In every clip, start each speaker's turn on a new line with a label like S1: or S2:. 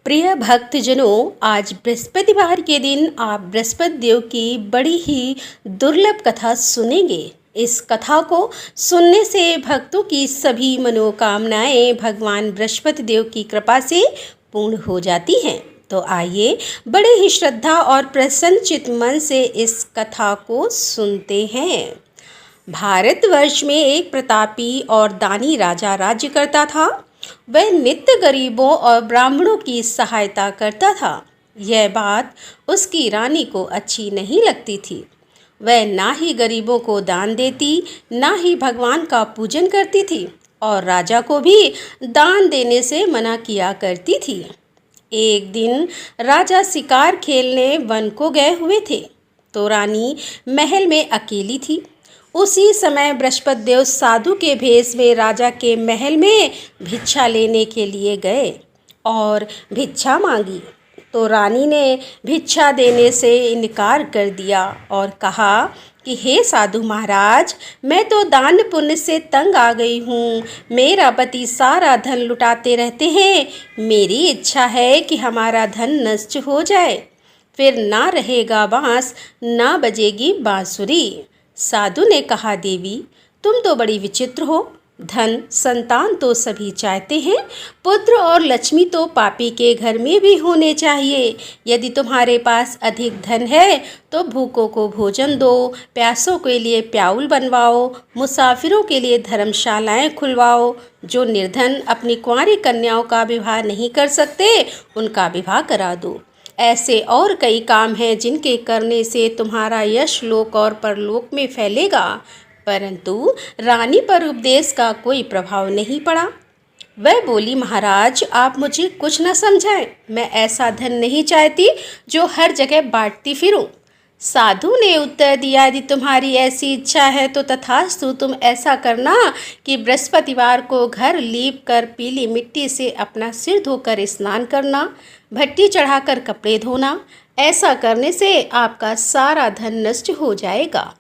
S1: प्रिय भक्तजनों, आज बृहस्पतिवार के दिन आप बृहस्पति देव की बड़ी ही दुर्लभ कथा सुनेंगे। इस कथा को सुनने से भक्तों की सभी मनोकामनाएं भगवान बृहस्पति देव की कृपा से पूर्ण हो जाती हैं। तो आइए बड़े ही श्रद्धा और प्रसन्नचित मन से इस कथा को सुनते हैं। भारतवर्ष में एक प्रतापी और दानी राजा राज्य करता था। वह नित्य गरीबों और ब्राह्मणों की सहायता करता था। यह बात उसकी रानी को अच्छी नहीं लगती थी। वह ना ही गरीबों को दान देती, ना ही भगवान का पूजन करती थी और राजा को भी दान देने से मना किया करती थी। एक दिन राजा शिकार खेलने वन को गए हुए थे, तो रानी महल में अकेली थी। उसी समय बृहस्पति देव साधु के भेष में राजा के महल में भिक्षा लेने के लिए गए और भिक्षा मांगी। तो रानी ने भिक्षा देने से इनकार कर दिया और कहा कि हे साधु महाराज, मैं तो दान पुण्य से तंग आ गई हूँ। मेरा पति सारा धन लुटाते रहते हैं। मेरी इच्छा है कि हमारा धन नष्ट हो जाए, फिर ना रहेगा बांस, ना बजेगी बांसुरी। साधु ने कहा, देवी तुम तो बड़ी विचित्र हो। धन संतान तो सभी चाहते हैं, पुत्र और लक्ष्मी तो पापी के घर में भी होने चाहिए। यदि तुम्हारे पास अधिक धन है तो भूखों को भोजन दो, प्यासों के लिए प्याऊल बनवाओ, मुसाफिरों के लिए धर्मशालाएं खुलवाओ। जो निर्धन अपनी कुंवारी कन्याओं का विवाह नहीं कर सकते, उनका विवाह करा दो। ऐसे और कई काम हैं जिनके करने से तुम्हारा यश लोक और परलोक में फैलेगा। परंतु रानी पर उपदेश का कोई प्रभाव नहीं पड़ा। वह बोली, महाराज आप मुझे कुछ न समझाएं। मैं ऐसा धन नहीं चाहती जो हर जगह बांटती फिरूं। साधु ने उत्तर दिया, यदि तुम्हारी ऐसी इच्छा है तो तथास्तु, तुम ऐसा करना कि बृहस्पतिवार को घर लीप कर पीली मिट्टी से अपना सिर धोकर स्नान करना, भट्टी चढ़ाकर कपड़े धोना। ऐसा करने से आपका सारा धन नष्ट हो जाएगा।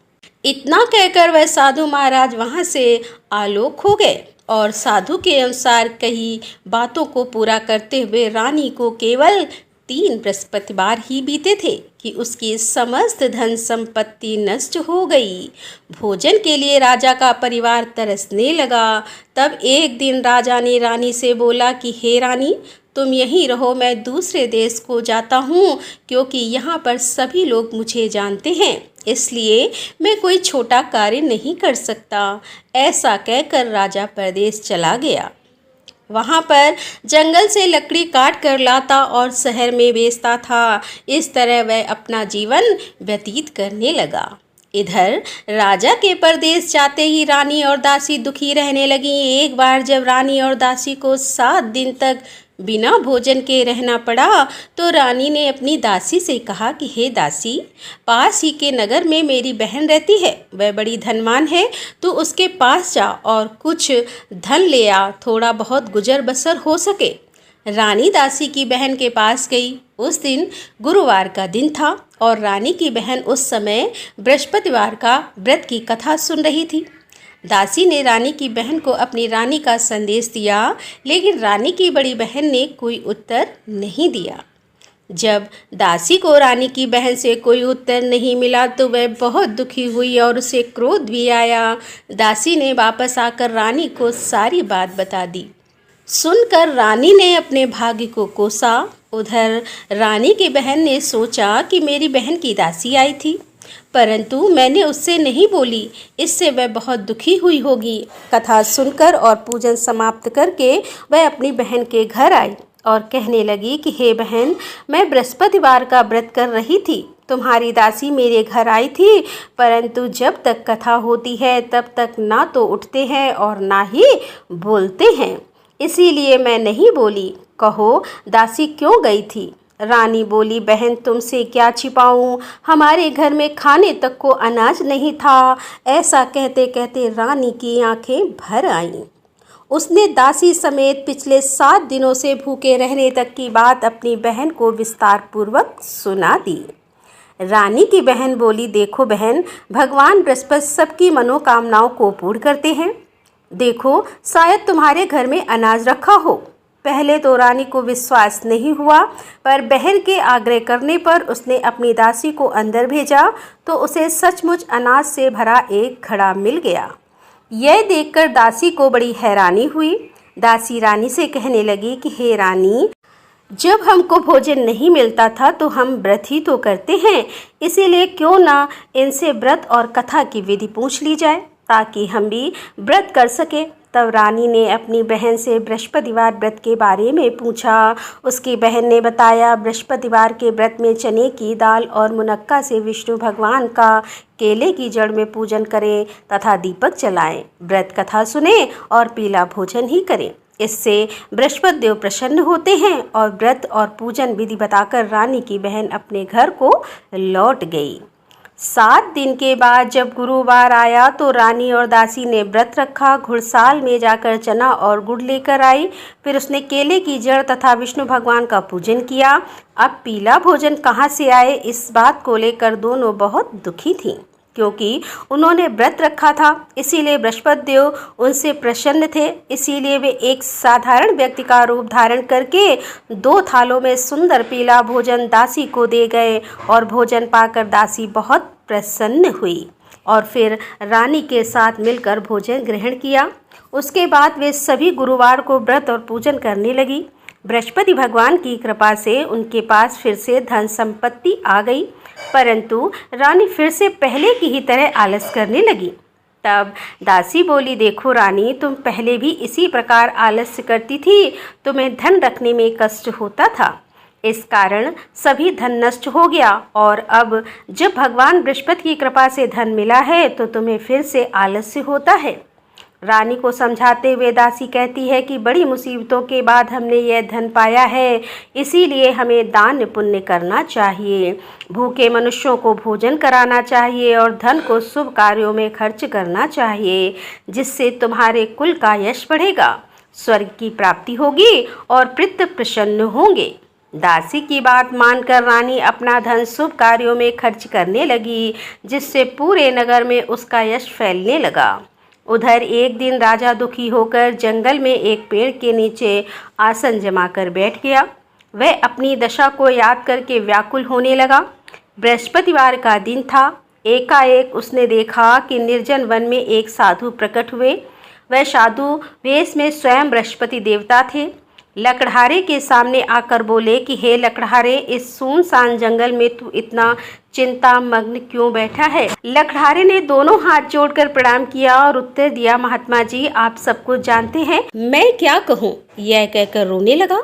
S1: इतना कहकर वह साधु महाराज वहाँ से आलोक हो गए और साधु के अनुसार कई बातों को पूरा करते हुए रानी को केवल 3 बृहस्पतिवार ही बीते थे कि उसकी समस्त धन संपत्ति नष्ट हो गई। भोजन के लिए राजा का परिवार तरसने लगा। तब एक दिन राजा ने रानी से बोला कि हे रानी, तुम यहीं रहो, मैं दूसरे देश को जाता हूँ, क्योंकि यहाँ पर सभी लोग मुझे जानते हैं, इसलिए मैं कोई छोटा कार्य नहीं कर सकता। ऐसा कहकर राजा परदेश चला गया। वहाँ पर जंगल से लकड़ी काट कर लाता और शहर में बेचता था। इस तरह वह अपना जीवन व्यतीत करने लगा। इधर राजा के परदेश जाते ही रानी और दासी दुखी रहने लगी। एक बार जब रानी और दासी को 7 दिन तक बिना भोजन के रहना पड़ा, तो रानी ने अपनी दासी से कहा कि हे दासी, पास ही के नगर में मेरी बहन रहती है, वह बड़ी धनवान है, तो उसके पास जा और कुछ धन ले आ, थोड़ा बहुत गुजर बसर हो सके। रानी दासी की बहन के पास गई। उस दिन गुरुवार का दिन था और रानी की बहन उस समय बृहस्पतिवार का व्रत की कथा सुन रही थी। दासी ने रानी की बहन को अपनी रानी का संदेश दिया, लेकिन रानी की बड़ी बहन ने कोई उत्तर नहीं दिया। जब दासी को रानी की बहन से कोई उत्तर नहीं मिला तो वह बहुत दुखी हुई और उसे क्रोध भी आया। दासी ने वापस आकर रानी को सारी बात बता दी। सुनकर रानी ने अपने भाग्य को कोसा। उधर रानी की बहन ने सोचा कि मेरी बहन की दासी आई थी, परंतु मैंने उससे नहीं बोली, इससे वह बहुत दुखी हुई होगी। कथा सुनकर और पूजन समाप्त करके वह अपनी बहन के घर आई और कहने लगी कि हे बहन, मैं बृहस्पतिवार का व्रत कर रही थी। तुम्हारी दासी मेरे घर आई थी, परंतु जब तक कथा होती है तब तक ना तो उठते हैं और ना ही बोलते हैं, इसीलिए मैं नहीं बोली। कहो दासी क्यों गई थी? रानी बोली, बहन तुमसे क्या छिपाऊं, हमारे घर में खाने तक को अनाज नहीं था। ऐसा कहते कहते रानी की आंखें भर आईं। उसने दासी समेत पिछले 7 दिनों से भूखे रहने तक की बात अपनी बहन को विस्तार पूर्वक सुना दी। रानी की बहन बोली, देखो बहन, भगवान बृहस्पति सबकी मनोकामनाओं को पूर्ण करते हैं। देखो शायद तुम्हारे घर में अनाज रखा हो। पहले तो रानी को विश्वास नहीं हुआ, पर बहन के आग्रह करने पर उसने अपनी दासी को अंदर भेजा तो उसे सचमुच अनाज से भरा एक घड़ा मिल गया। यह देखकर दासी को बड़ी हैरानी हुई। दासी रानी से कहने लगी कि हे रानी, जब हमको भोजन नहीं मिलता था तो हम व्रत ही तो करते हैं, इसीलिए क्यों ना इनसे व्रत और कथा की विधि पूछ ली जाए ताकि हम भी व्रत कर सके। तब रानी ने अपनी बहन से बृहस्पतिवार व्रत के बारे में पूछा। उसकी बहन ने बताया, बृहस्पतिवार के व्रत में चने की दाल और मुनक्का से विष्णु भगवान का केले की जड़ में पूजन करें तथा दीपक जलाएं, व्रत कथा सुने और पीला भोजन ही करें। इससे बृहस्पति देव प्रसन्न होते हैं। और व्रत और पूजन विधि बताकर रानी की बहन अपने घर को लौट गई। 7 दिन के बाद जब गुरुवार आया तो रानी और दासी ने व्रत रखा। घुड़साल में जाकर चना और गुड़ लेकर आई। फिर उसने केले की जड़ तथा विष्णु भगवान का पूजन किया। अब पीला भोजन कहाँ से आए, इस बात को लेकर दोनों बहुत दुखी थीं, क्योंकि उन्होंने व्रत रखा था, इसीलिए बृहस्पति देव उनसे प्रसन्न थे। इसीलिए वे एक साधारण व्यक्ति का रूप धारण करके 2 थालों में सुंदर पीला भोजन दासी को दे गए और भोजन पाकर दासी बहुत प्रसन्न हुई और फिर रानी के साथ मिलकर भोजन ग्रहण किया। उसके बाद वे सभी गुरुवार को व्रत और पूजन करने लगी। बृहस्पति भगवान की कृपा से उनके पास फिर से धन संपत्ति आ गई, परंतु रानी फिर से पहले की ही तरह आलस करने लगी। तब दासी बोली, देखो रानी, तुम पहले भी इसी प्रकार आलस्य करती थी, तुम्हें धन रखने में कष्ट होता था, इस कारण सभी धन नष्ट हो गया और अब जब भगवान बृहस्पति की कृपा से धन मिला है तो तुम्हें फिर से आलस्य होता है। रानी को समझाते हुए दासी कहती है कि बड़ी मुसीबतों के बाद हमने यह धन पाया है, इसीलिए हमें दान पुण्य करना चाहिए, भूखे मनुष्यों को भोजन कराना चाहिए और धन को शुभ कार्यों में खर्च करना चाहिए, जिससे तुम्हारे कुल का यश बढ़ेगा, स्वर्ग की प्राप्ति होगी और पितृ प्रसन्न होंगे। दासी की बात मानकर रानी अपना धन शुभ कार्यों में खर्च करने लगी, जिससे पूरे नगर में उसका यश फैलने लगा। उधर एक दिन राजा दुखी होकर जंगल में एक पेड़ के नीचे आसन जमाकर बैठ गया। वह अपनी दशा को याद करके व्याकुल होने लगा। बृहस्पतिवार का दिन था। एकाएक उसने देखा कि निर्जन वन में एक साधु प्रकट हुए। वह साधु वेश में स्वयं बृहस्पति देवता थे। लकड़हारे के सामने आकर बोले कि हे लकड़हारे, इस सुनसान जंगल में तू इतना चिंता मग्न क्यों बैठा है। लकड़हारे ने दोनों हाथ जोड़कर प्रणाम किया और उत्तर दिया, महात्मा जी, आप सब कुछ जानते हैं, मैं क्या कहूँ। यह कहकर रोने लगा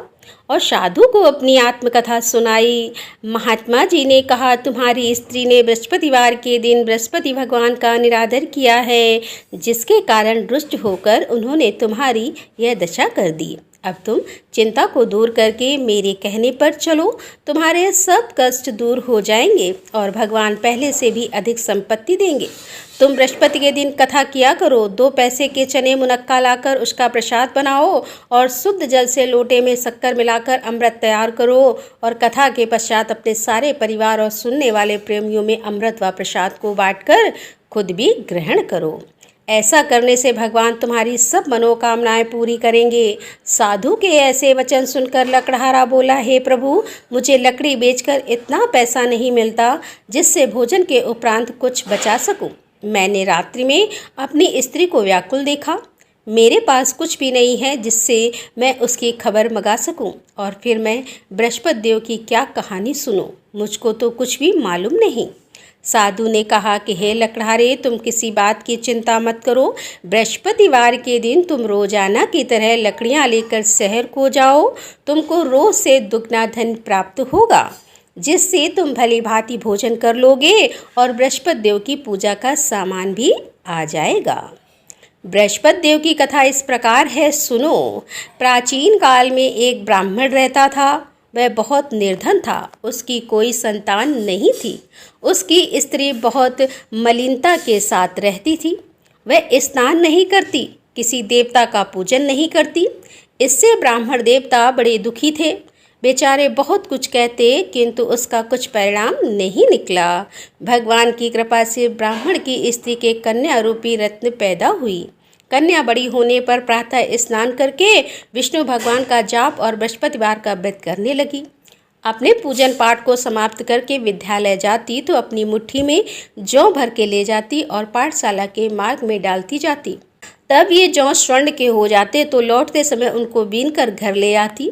S1: और साधु को अपनी आत्मकथा सुनाई। महात्मा जी ने कहा, तुम्हारी स्त्री ने बृहस्पतिवार के दिन बृहस्पति भगवान का निरादर किया है, जिसके कारण रुष्ट होकर उन्होंने तुम्हारी यह दशा कर दी। अब तुम चिंता को दूर करके मेरे कहने पर चलो, तुम्हारे सब कष्ट दूर हो जाएंगे और भगवान पहले से भी अधिक संपत्ति देंगे। तुम बृहस्पति के दिन कथा किया करो, 2 पैसे के चने मुनक्का लाकर उसका प्रसाद बनाओ और शुद्ध जल से लोटे में शक्कर मिलाकर अमृत तैयार करो और कथा के पश्चात अपने सारे परिवार और सुनने वाले प्रेमियों में अमृत व प्रसाद को बांटकर खुद भी ग्रहण करो। ऐसा करने से भगवान तुम्हारी सब मनोकामनाएं पूरी करेंगे। साधु के ऐसे वचन सुनकर लकड़हारा बोला, हे प्रभु, मुझे लकड़ी बेचकर इतना पैसा नहीं मिलता जिससे भोजन के उपरांत कुछ बचा सकूं। मैंने रात्रि में अपनी स्त्री को व्याकुल देखा। मेरे पास कुछ भी नहीं है जिससे मैं उसकी खबर मंगा सकूं और फिर मैं बृहस्पति देव की क्या कहानी सुनूं। मुझको तो कुछ भी मालूम नहीं। साधु ने कहा कि हे लकड़हारे, तुम किसी बात की चिंता मत करो। बृहस्पतिवार के दिन तुम रोजाना की तरह लकड़ियां लेकर शहर को जाओ। तुमको रोज से दुगना धन प्राप्त होगा, जिससे तुम भली भांति भोजन कर लोगे और बृहस्पति देव की पूजा का सामान भी आ जाएगा। बृहस्पति देव की कथा इस प्रकार है, सुनो। प्राचीन काल में एक ब्राह्मण रहता था। वह बहुत निर्धन था। उसकी कोई संतान नहीं थी। उसकी स्त्री बहुत मलिनता के साथ रहती थी। वह स्नान नहीं करती, किसी देवता का पूजन नहीं करती। इससे ब्राह्मण देवता बड़े दुखी थे। बेचारे बहुत कुछ कहते, किंतु उसका कुछ परिणाम नहीं निकला। भगवान की कृपा से ब्राह्मण की स्त्री के कन्या रूपी रत्न पैदा हुई। कन्या बड़ी होने पर प्रातः स्नान करके विष्णु भगवान का जाप और बृहस्पतिवार का व्रत करने लगी। अपने पूजन पाठ को समाप्त करके विद्यालय जाती तो अपनी मुट्ठी में जौ भर के ले जाती और पाठशाला के मार्ग में डालती जाती। तब ये जौ स्वर्ण के हो जाते तो लौटते समय उनको बीन कर घर ले आती।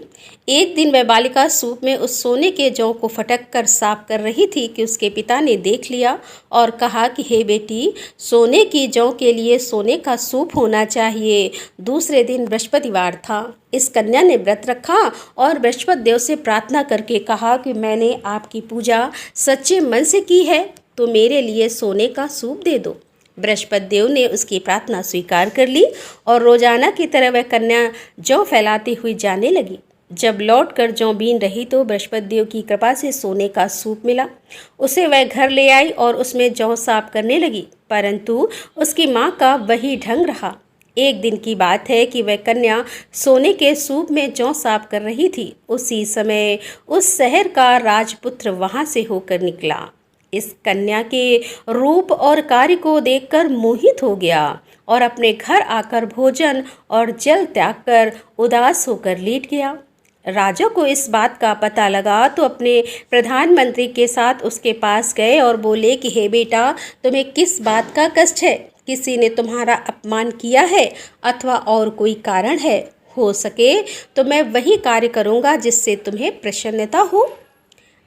S1: एक दिन वह बालिका सूप में उस सोने के जौ को फटक कर साफ कर रही थी कि उसके पिता ने देख लिया और कहा कि हे बेटी, सोने की जौ के लिए सोने का सूप होना चाहिए। दूसरे दिन बृहस्पतिवार था। इस कन्या ने व्रत रखा और बृहस्पति देव से प्रार्थना करके कहा कि मैंने आपकी पूजा सच्चे मन से की है तो मेरे लिए सोने का सूप दे दो। बृहस्पति देव ने उसकी प्रार्थना स्वीकार कर ली और रोजाना की तरह वह कन्या जौ फैलाती हुई जाने लगी। जब लौट कर जौ बीन रही तो बृहस्पति देव की कृपा से सोने का सूप मिला। उसे वह घर ले आई और उसमें जौ साफ करने लगी, परंतु उसकी माँ का वही ढंग रहा। एक दिन की बात है कि वह कन्या सोने के सूप में जौ साफ कर रही थी। उसी समय उस शहर का राजपुत्र वहां से होकर निकला। इस कन्या के रूप और कार्य को देखकर मोहित हो गया और अपने घर आकर भोजन और जल त्याग कर उदास होकर लेट गया। राजा को इस बात का पता लगा तो अपने प्रधानमंत्री के साथ उसके पास गए और बोले कि हे बेटा, तुम्हें किस बात का कष्ट है? किसी ने तुम्हारा अपमान किया है अथवा और कोई कारण है? हो सके तो मैं वही कार्य करूँगा जिससे तुम्हें प्रसन्नता हो।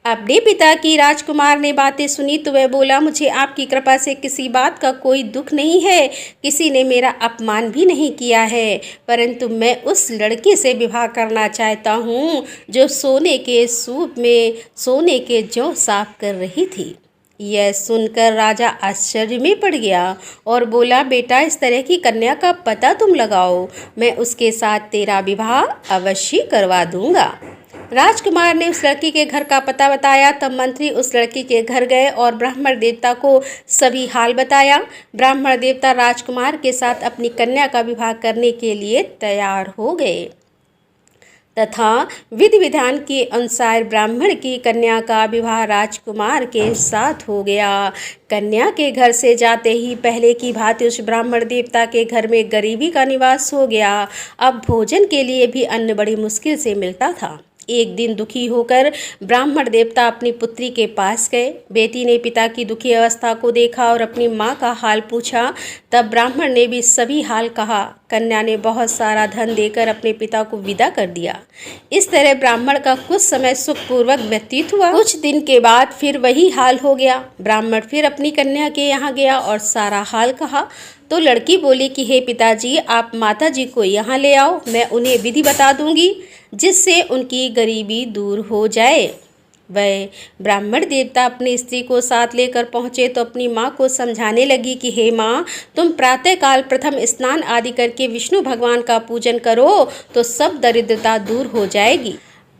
S1: अपने पिता की राजकुमार ने बातें सुनी तो वह बोला, मुझे आपकी कृपा से किसी बात का कोई दुख नहीं है, किसी ने मेरा अपमान भी नहीं किया है, परंतु मैं उस लड़की से विवाह करना चाहता हूँ जो सोने के सूप में सोने के जौ साफ कर रही थी। यह सुनकर राजा आश्चर्य में पड़ गया और बोला, बेटा, इस तरह की कन्या का पता तुम लगाओ, मैं उसके साथ तेरा विवाह अवश्य करवा दूंगा। राजकुमार ने उस लड़की के घर का पता बताया। तब मंत्री उस लड़की के घर गए और ब्राह्मण देवता को सभी हाल बताया। ब्राह्मण देवता राजकुमार के साथ अपनी कन्या का विवाह करने के लिए तैयार हो गए तथा विधि विधान के अनुसार ब्राह्मण की कन्या का विवाह राजकुमार के साथ हो गया। कन्या के घर से जाते ही पहले की भांति उस ब्राह्मण देवता के घर में गरीबी का निवास हो गया। अब भोजन के लिए भी अन्न बड़ी मुश्किल से मिलता था। एक दिन दुखी होकर ब्राह्मण देवता अपनी पुत्री के पास गए। बेटी ने पिता की दुखी अवस्था को देखा और अपनी माँ का हाल पूछा। तब ब्राह्मण ने भी सभी हाल कहा। कन्या ने बहुत सारा धन देकर अपने पिता को विदा कर दिया। इस तरह ब्राह्मण का कुछ समय सुखपूर्वक व्यतीत हुआ। कुछ दिन के बाद फिर वही हाल हो गया। ब्राह्मण फिर अपनी कन्या के यहाँ गया और सारा हाल कहा तो लड़की बोली कि हे पिताजी, आप माताजी को यहाँ ले आओ, मैं उन्हें विधि बता दूंगी जिससे उनकी गरीबी दूर हो जाए। वह ब्राह्मण देवता अपनी स्त्री को साथ लेकर पहुँचे तो अपनी माँ को समझाने लगी कि हे माँ, तुम प्रातःकाल प्रथम स्नान आदि करके विष्णु भगवान का पूजन करो तो सब दरिद्रता दूर हो जाएगी।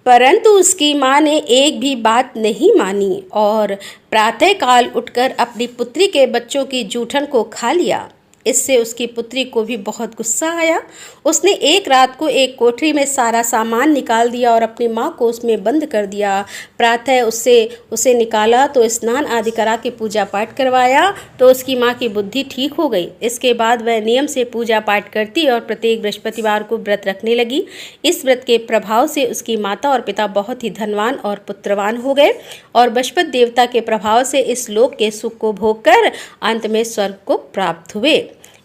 S1: परंतु उसकी माँ ने एक भी बात नहीं मानी और प्रातःकाल उठकर अपनी पुत्री के बच्चों की जूठन को खा लिया। इससे उसकी पुत्री को भी बहुत गुस्सा आया। उसने एक रात को एक कोठरी में सारा सामान निकाल दिया और अपनी माँ को उसमें बंद कर दिया। प्रातः उसे निकाला तो स्नान आदि करा के पूजा पाठ करवाया तो उसकी माँ की बुद्धि ठीक हो गई। इसके बाद वह नियम से पूजा पाठ करती और प्रत्येक बृहस्पतिवार को व्रत रखने लगी। इस व्रत के प्रभाव से उसकी माता और पिता बहुत ही धनवान और पुत्रवान हो गए और बृहस्पति देवता के प्रभाव से इस लोक के सुख को भोग कर अंत में स्वर्ग को प्राप्त हुए।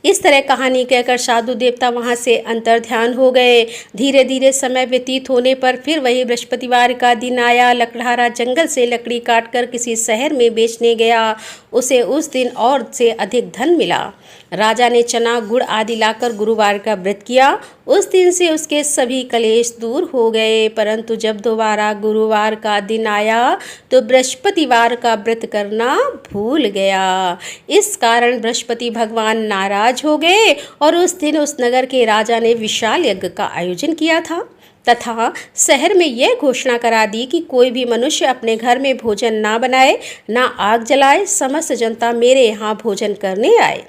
S1: इस तरह कहानी कहकर साधु देवता वहाँ से अंतर्ध्यान हो गए। धीरे धीरे समय व्यतीत होने पर फिर वही बृहस्पतिवार का दिन आया। लकड़हारा जंगल से लकड़ी काटकर किसी शहर में बेचने गया। उसे उस दिन और से अधिक धन मिला। राजा ने चना गुड़ आदि लाकर गुरुवार का व्रत किया। उस दिन से उसके सभी कलेश दूर हो गए। परंतु जब दोबारा गुरुवार का दिन आया तो बृहस्पतिवार का व्रत करना भूल गया। इस कारण बृहस्पति भगवान नाराज हो गए और उस दिन उस नगर के राजा ने विशाल यज्ञ का आयोजन किया था तथा शहर में यह घोषणा करा दी कि कोई भी मनुष्य अपने घर में भोजन ना बनाए, ना आग जलाए, समस्त जनता मेरे यहाँ भोजन करने आए।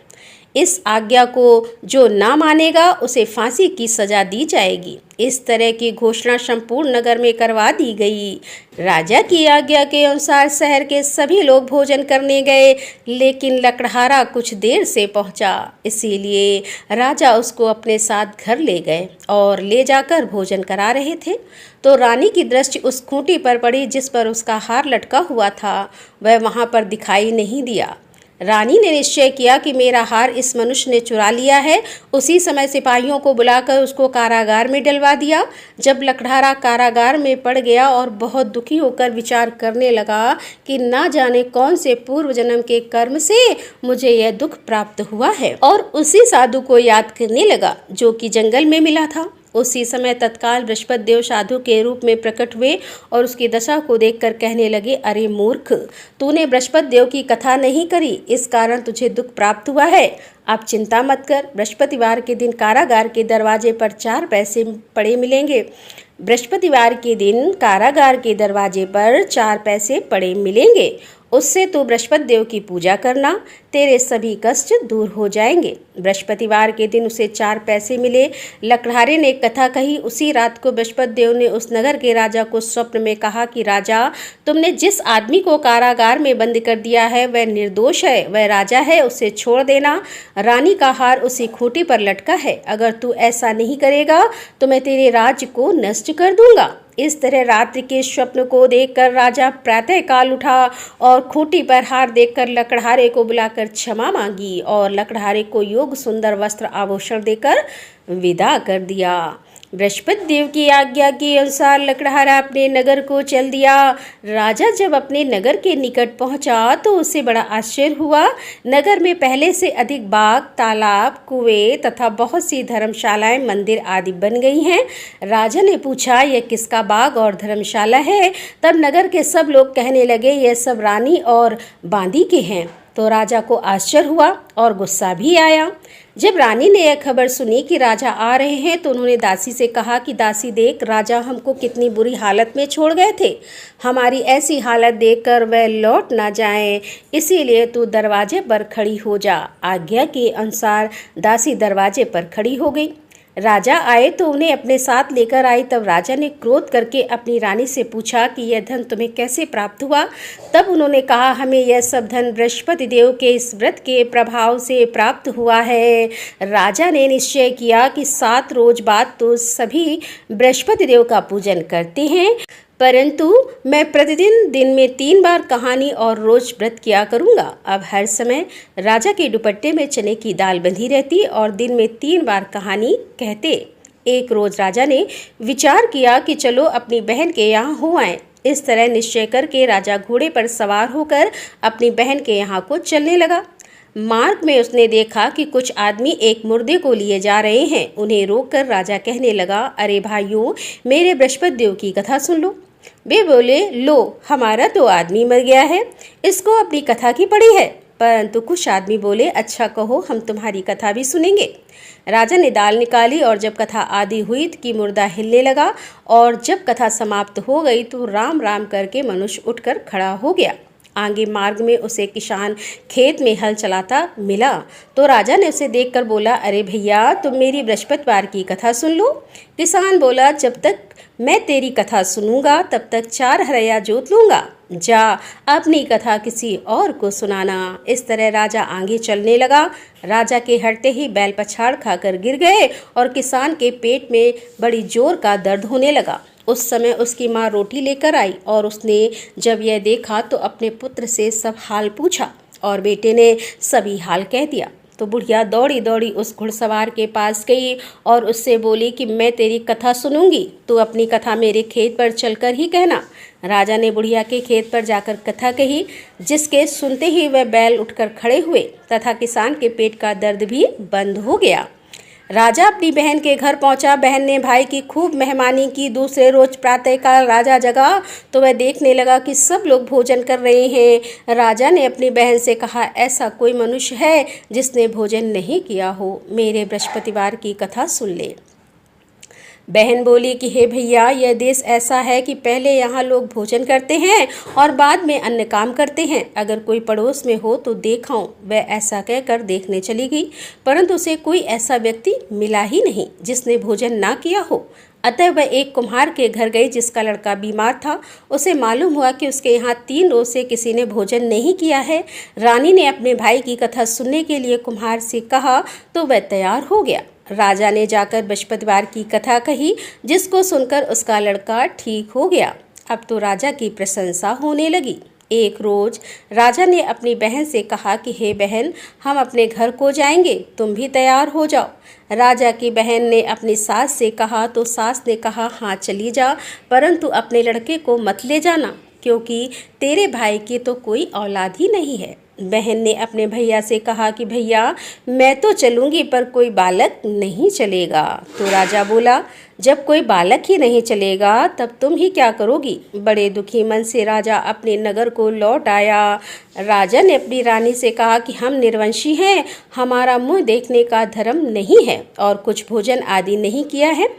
S1: इस आज्ञा को जो ना मानेगा उसे फांसी की सजा दी जाएगी। इस तरह की घोषणा संपूर्ण नगर में करवा दी गई। राजा की आज्ञा के अनुसार शहर के सभी लोग भोजन करने गए, लेकिन लकड़हारा कुछ देर से पहुंचा, इसीलिए राजा उसको अपने साथ घर ले गए और ले जाकर भोजन करा रहे थे तो रानी की दृष्टि उस खूंटी पर पड़ी जिस पर उसका हार लटका हुआ था। वह वहां पर दिखाई नहीं दिया। रानी ने निश्चय किया कि मेरा हार इस मनुष्य ने चुरा लिया है। उसी समय सिपाहियों को बुलाकर उसको कारागार में डलवा दिया। जब लकड़हारा कारागार में पड़ गया और बहुत दुखी होकर विचार करने लगा कि ना जाने कौन से पूर्व जन्म के कर्म से मुझे यह दुख प्राप्त हुआ है, और उसी साधु को याद करने लगा जो कि जंगल में मिला था। उसी समय तत्काल बृहस्पति देव साधु के रूप में प्रकट हुए और उसकी दशा को देखकर कहने लगे, अरे मूर्ख, तूने बृहस्पति देव की कथा नहीं करी, इस कारण तुझे दुख प्राप्त हुआ है। अब चिंता मत कर, बृहस्पतिवार के दिन कारागार के दरवाजे पर 4 पैसे पड़े मिलेंगे। बृहस्पतिवार के दिन कारागार के दरवाजे पर 4 पैसे पड़े मिलेंगे। उससे तू बृहस्पति देव की पूजा करना, तेरे सभी कष्ट दूर हो जाएंगे। बृहस्पतिवार के दिन उसे 4 पैसे मिले। लकड़हारे ने कथा कही। उसी रात को बृहस्पति देव ने उस नगर के राजा को स्वप्न में कहा कि राजा, तुमने जिस आदमी को कारागार में बंद कर दिया है वह निर्दोष है, वह राजा है, उसे छोड़ देना। रानी का हार उसी खूंटी पर लटका है। अगर तू ऐसा नहीं करेगा तो मैं तेरे राज्य को नष्ट कर दूंगा। इस तरह रात्रि के स्वप्न को देखकर राजा प्रातः काल उठा और खूंटी पर हार देखकर लकड़हारे को बुलाकर क्षमा मांगी और लकड़हारे को योग सुंदर वस्त्र आभूषण देकर विदा कर दिया। बृहस्पति देव की आज्ञा के अनुसार लकड़हारा अपने नगर को चल दिया। राजा जब अपने नगर के निकट पहुंचा तो उसे बड़ा आश्चर्य हुआ। नगर में पहले से अधिक बाग, तालाब, कुएं तथा बहुत सी धर्मशालाएं, मंदिर आदि बन गई हैं। राजा ने पूछा, यह किसका बाग और धर्मशाला है? तब नगर के सब लोग कहने लगे, यह सब रानी और बांदी के हैं। तो राजा को आश्चर्य हुआ और गुस्सा भी आया। जब रानी ने यह खबर सुनी कि राजा आ रहे हैं तो उन्होंने दासी से कहा कि दासी देख, राजा हमको कितनी बुरी हालत में छोड़ गए थे। हमारी ऐसी हालत देखकर वह लौट ना जाएं, इसीलिए तू दरवाजे पर खड़ी हो जा। आज्ञा के अनुसार दासी दरवाजे पर खड़ी हो गई। राजा आए तो उन्हें अपने साथ लेकर आई। तब राजा ने क्रोध करके अपनी रानी से पूछा कि यह धन तुम्हें कैसे प्राप्त हुआ? तब उन्होंने कहा, हमें यह सब धन बृहस्पति देव के इस व्रत के प्रभाव से प्राप्त हुआ है। राजा ने निश्चय किया कि 7 रोज बाद तो सभी बृहस्पति देव का पूजन करते हैं, परंतु मैं प्रतिदिन दिन में 3 बार कहानी और रोज व्रत किया करूंगा। अब हर समय राजा के दुपट्टे में चने की दाल बंधी रहती और दिन में 3 बार कहानी कहते। एक रोज राजा ने विचार किया कि चलो अपनी बहन के यहाँ हो आए। इस तरह निश्चय करके राजा घोड़े पर सवार होकर अपनी बहन के यहाँ को चलने लगा। मार्ग में उसने देखा कि कुछ आदमी एक मुर्दे को लिए जा रहे हैं। उन्हें रोककर राजा कहने लगा, अरे भाइयों, मेरे बृहस्पति देव की कथा सुन लो। वे बोले, लो, हमारा तो आदमी मर गया है, इसको अपनी कथा की पड़ी है। परंतु कुछ आदमी बोले, अच्छा कहो, हम तुम्हारी कथा भी सुनेंगे। राजा ने दाल निकाली और जब कथा आदि हुई कि मुर्दा हिलने लगा, और जब कथा समाप्त हो गई तो राम राम करके मनुष्य उठकर खड़ा हो गया। आगे मार्ग में उसे किसान खेत में हल चलाता मिला तो राजा ने उसे देखकर बोला, अरे भैया, तुम मेरी बृहस्पतिवार की कथा सुन लो। किसान बोला, जब तक मैं तेरी कथा सुनूंगा तब तक 4 हरया जोत लूंगा। जा अपनी कथा किसी और को सुनाना। इस तरह राजा आगे चलने लगा। राजा के हटते ही बैल पछाड़ खाकर गिर गए और किसान के पेट में बड़ी जोर का दर्द होने लगा। उस समय उसकी माँ रोटी लेकर आई और उसने जब यह देखा तो अपने पुत्र से सब हाल पूछा और बेटे ने सभी हाल कह दिया। तो बुढ़िया दौड़ी दौड़ी उस घुड़सवार के पास गई और उससे बोली कि मैं तेरी कथा सुनूंगी, तू अपनी कथा मेरे खेत पर चलकर ही कहना। राजा ने बुढ़िया के खेत पर जाकर कथा कही, जिसके सुनते ही वह बैल उठकर खड़े हुए तथा किसान के पेट का दर्द भी बंद हो गया। राजा अपनी बहन के घर पहुंचा। बहन ने भाई की खूब मेहमानी की। दूसरे रोज प्रातःकाल राजा जगा तो वह देखने लगा कि सब लोग भोजन कर रहे हैं। राजा ने अपनी बहन से कहा, ऐसा कोई मनुष्य है जिसने भोजन नहीं किया हो, मेरे बृहस्पतिवार की कथा सुन ले। बहन बोली कि हे भैया, यह देश ऐसा है कि पहले यहाँ लोग भोजन करते हैं और बाद में अन्य काम करते हैं। अगर कोई पड़ोस में हो तो देखाऊं। वह ऐसा कहकर देखने चली गई, परंतु उसे कोई ऐसा व्यक्ति मिला ही नहीं जिसने भोजन ना किया हो। अतः वह एक कुम्हार के घर गई जिसका लड़का बीमार था। उसे मालूम हुआ कि उसके यहाँ 3 रोज से किसी ने भोजन नहीं किया है। रानी ने अपने भाई की कथा सुनने के लिए कुम्हार से कहा तो वह तैयार हो गया। राजा ने जाकर बृहस्पतिवार की कथा कही, जिसको सुनकर उसका लड़का ठीक हो गया। अब तो राजा की प्रशंसा होने लगी। एक रोज राजा ने अपनी बहन से कहा कि हे बहन, हम अपने घर को जाएंगे, तुम भी तैयार हो जाओ। राजा की बहन ने अपनी सास से कहा तो सास ने कहा, हाँ चली जा, परंतु अपने लड़के को मत ले जाना, क्योंकि तेरे भाई की तो कोई औलाद ही नहीं है। बहन ने अपने भैया से कहा कि भैया, मैं तो चलूँगी पर कोई बालक नहीं चलेगा। तो राजा बोला, जब कोई बालक ही नहीं चलेगा तब तुम ही क्या करोगी। बड़े दुखी मन से राजा अपने नगर को लौट आया। राजा ने अपनी रानी से कहा कि हम निर्वंशी हैं, हमारा मुँह देखने का धर्म नहीं है और कुछ भोजन आदि नहीं किया है।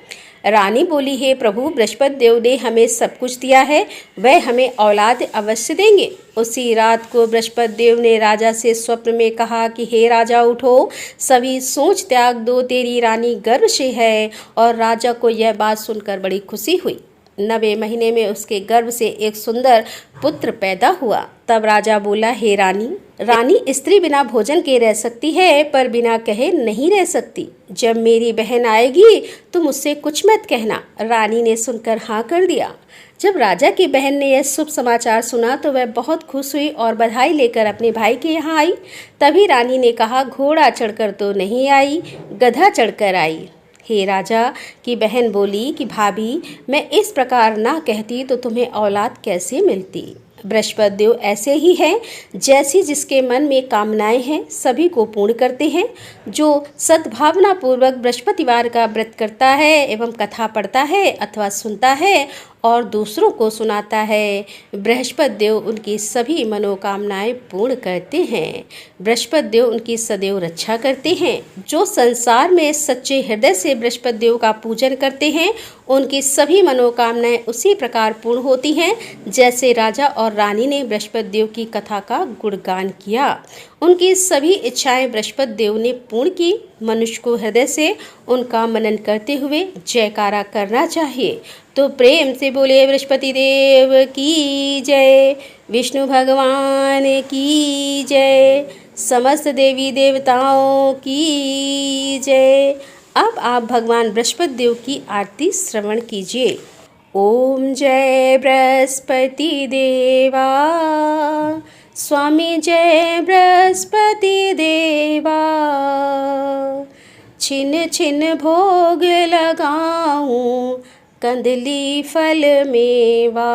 S1: रानी बोली, हे प्रभु, बृहस्पति देव ने हमें सब कुछ दिया है, वह हमें औलाद अवश्य देंगे। उसी रात को बृहस्पति देव ने राजा से स्वप्न में कहा कि हे राजा, उठो, सभी सोच त्याग दो, तेरी रानी गर्भ से है। और राजा को यह बात सुनकर बड़ी खुशी हुई। 9वें महीने में उसके गर्भ से एक सुंदर पुत्र पैदा हुआ। तब राजा बोला, हे रानी, रानी स्त्री बिना भोजन के रह सकती है पर बिना कहे नहीं रह सकती। जब मेरी बहन आएगी तो मुझसे कुछ मत कहना। रानी ने सुनकर हाँ कर दिया। जब राजा की बहन ने यह शुभ समाचार सुना तो वह बहुत खुश हुई और बधाई लेकर अपने भाई के यहाँ आई। तभी रानी ने कहा, घोड़ा चढ़कर तो नहीं आई, गधा चढ़कर आई। हे राजा की बहन बोली कि भाभी, मैं इस प्रकार ना कहती तो तुम्हें औलाद कैसे मिलती। बृहस्पति देव ऐसे ही हैं, जैसी जिसके मन में कामनाएं हैं सभी को पूर्ण करते हैं। जो सद्भावना पूर्वक बृहस्पतिवार का व्रत करता है एवं कथा पढ़ता है अथवा सुनता है और दूसरों को सुनाता है, बृहस्पति देव उनकी सभी मनोकामनाएं पूर्ण करते हैं। बृहस्पति देव उनकी सदैव रक्षा करते हैं। जो संसार में सच्चे हृदय से बृहस्पति देव का पूजन करते हैं उनकी सभी मनोकामनाएं उसी प्रकार पूर्ण होती हैं जैसे राजा और रानी ने बृहस्पति देव की कथा का गुणगान किया। उनकी सभी इच्छाएं बृहस्पति देव ने पूर्ण की। मनुष्य को हृदय से उनका मनन करते हुए जयकारा करना चाहिए। तो प्रेम से बोले बृहस्पति देव की जय, विष्णु भगवान की जय, समस्त देवी देवताओं की जय। अब आप भगवान बृहस्पति देव की आरती श्रवण कीजिए। ओम जय बृहस्पति देवा, स्वामी जय बृहस्पति देवा। छिन छिन भोग लगाऊं, कंदली फल मेवा।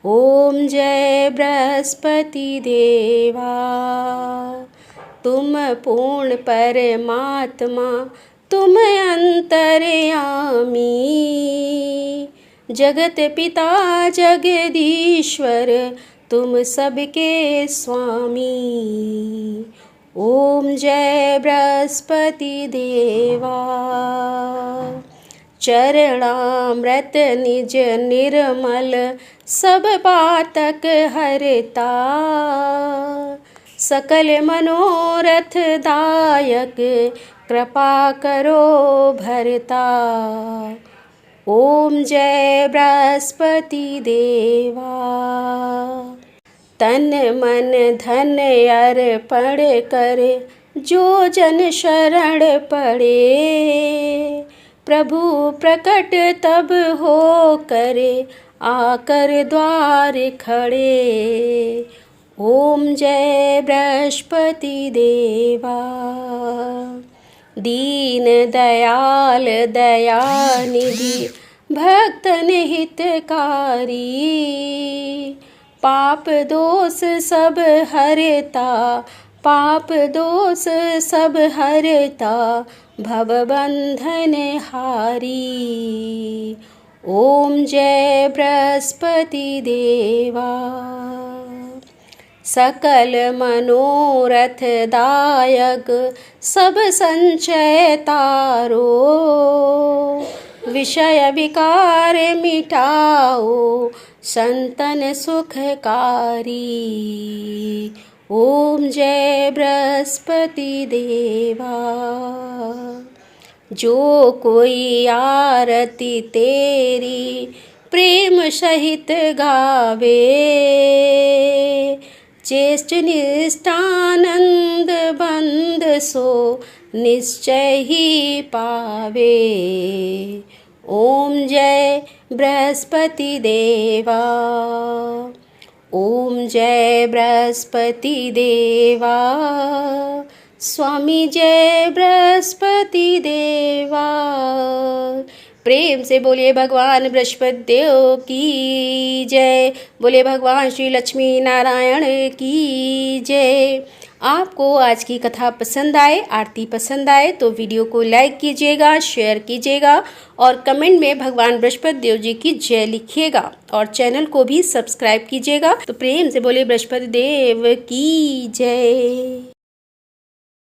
S1: ओम जय बृहस्पति देवा। तुम पूर्ण परमात्मा, तुम अंतर्यामी, जगत पिता जगदीश्वर, तुम सबके स्वामी। ओम जय बृहस्पति देवा। चरणामृत निज निर्मल, सब पातक हरता, सकल मनोरथ दायक, कृपा करो भरता। ओम जय बृहस्पति देवा। तन मन धन अर्पण कर, जो जन शरण पड़े, प्रभु प्रकट तब हो करे, आकर द्वार खड़े। ओम जय बृहस्पति देवा। दीन दयाल दयानिधि, भक्तन हितकारी, पाप दोष सब हरता, पाप दोष सब हरता, भवबंधन हारी। ओम जय बृहस्पति देवा। सकल मनोरथ दायक सब संचय तारो, विषय विकार मिटाओ संतन सुखकारी। ओम जय बृहस्पति देवा। जो कोई आरती तेरी प्रेम सहित गावे, चेष्ट निष्ठानंद बंद सो निश्चय ही पावे। ओम जय बृहस्पति देवा। ओम जय बृहस्पति देवा। स्वामी जय बृहस्पति देवा। प्रेम से बोलिए भगवान बृहस्पति देव की जय। बोलिए भगवान श्री लक्ष्मी नारायण की जय। आपको आज की कथा पसंद आए, आरती पसंद आए तो वीडियो को लाइक कीजिएगा, शेयर कीजिएगा और कमेंट में भगवान बृहस्पति देव जी की जय लिखिएगा और चैनल को भी सब्सक्राइब कीजिएगा। तो प्रेम से बोलिए बृहस्पति देव की जय।